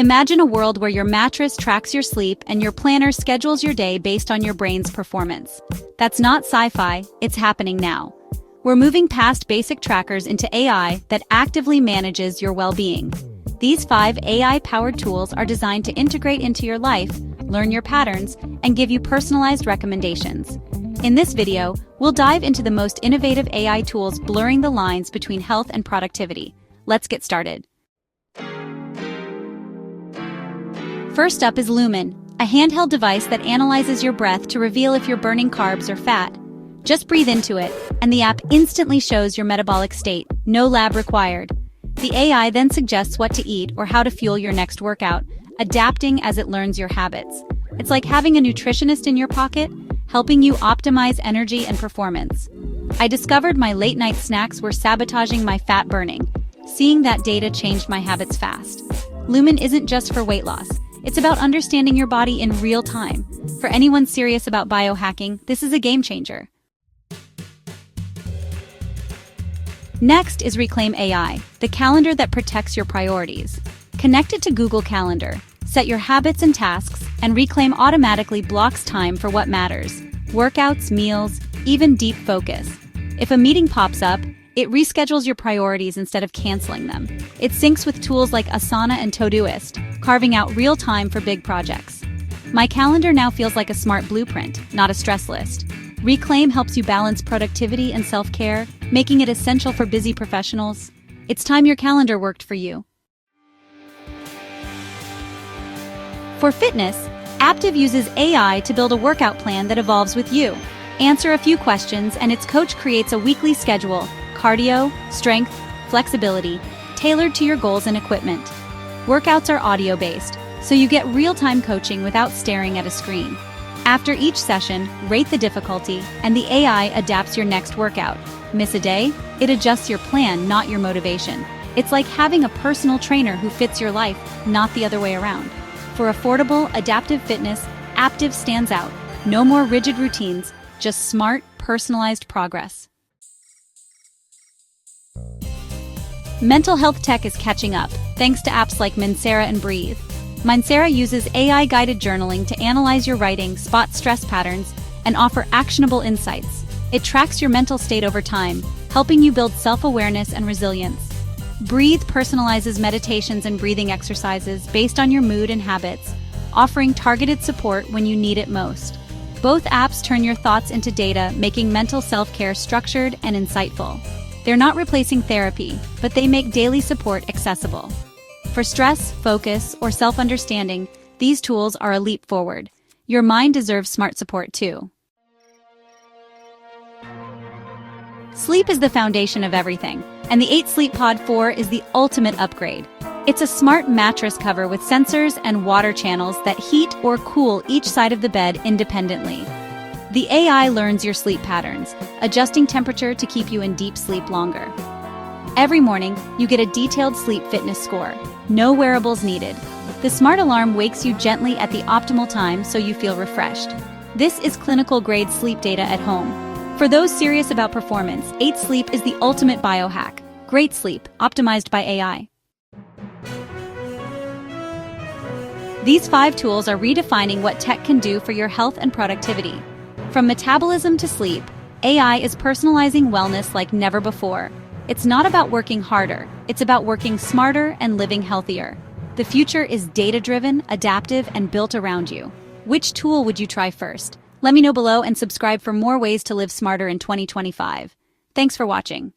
Imagine a world where your mattress tracks your sleep and your planner schedules your day based on your brain's performance. That's not sci-fi, it's happening now. We're moving past basic trackers into AI that actively manages your well-being. These 5 AI-powered tools are designed to integrate into your life, learn your patterns, and give you personalized recommendations. In this video, we'll dive into the most innovative AI tools blurring the lines between health and productivity. Let's get started. First up is Lumen, a handheld device that analyzes your breath to reveal if you're burning carbs or fat. Just breathe into it, and the app instantly shows your metabolic state, no lab required. The AI then suggests what to eat or how to fuel your next workout, adapting as it learns your habits. It's like having a nutritionist in your pocket, helping you optimize energy and performance. I discovered my late-night snacks were sabotaging my fat burning. Seeing that data changed my habits fast. Lumen isn't just for weight loss. It's about understanding your body in real time. For anyone serious about biohacking, this is a game changer. Next is Reclaim AI, the calendar that protects your priorities. Connect it to Google Calendar, set your habits and tasks, and Reclaim automatically blocks time for what matters: workouts, meals, even deep focus. If a meeting pops up, it reschedules your priorities instead of canceling them. It syncs with tools like Asana and Todoist, carving out real time for big projects. My calendar now feels like a smart blueprint, not a stress list. Reclaim helps you balance productivity and self-care, making it essential for busy professionals. It's time your calendar worked for you. For fitness, Aptiv uses AI to build a workout plan that evolves with you. Answer a few questions and its coach creates a weekly schedule: cardio, strength, flexibility, tailored to your goals and equipment. Workouts are audio-based, so you get real-time coaching without staring at a screen. After each session, rate the difficulty, and the AI adapts your next workout. Miss a day? It adjusts your plan, not your motivation. It's like having a personal trainer who fits your life, not the other way around. For affordable, adaptive fitness, Aptiv stands out. No more rigid routines, just smart, personalized progress. Mental health tech is catching up, thanks to apps like Mindcera and Breathe. Mindcera uses AI-guided journaling to analyze your writing, spot stress patterns, and offer actionable insights. It tracks your mental state over time, helping you build self-awareness and resilience. Breathe personalizes meditations and breathing exercises based on your mood and habits, offering targeted support when you need it most. Both apps turn your thoughts into data, making mental self-care structured and insightful. They're not replacing therapy, but they make daily support accessible. For stress, focus, or self-understanding, these tools are a leap forward. Your mind deserves smart support too. Sleep is the foundation of everything, and the 8 Sleep Pod 4 is the ultimate upgrade. It's a smart mattress cover with sensors and water channels that heat or cool each side of the bed independently. The AI learns your sleep patterns, adjusting temperature to keep you in deep sleep longer. Every morning, you get a detailed sleep fitness score. No wearables needed. The smart alarm wakes you gently at the optimal time so you feel refreshed. This is clinical-grade sleep data at home. For those serious about performance, 8 Sleep is the ultimate biohack. Great sleep, optimized by AI. These 5 tools are redefining what tech can do for your health and productivity. From metabolism to sleep, AI is personalizing wellness like never before. It's not about working harder, it's about working smarter and living healthier. The future is data-driven, adaptive, and built around you. Which tool would you try first? Let me know below and subscribe for more ways to live smarter in 2025. Thanks for watching.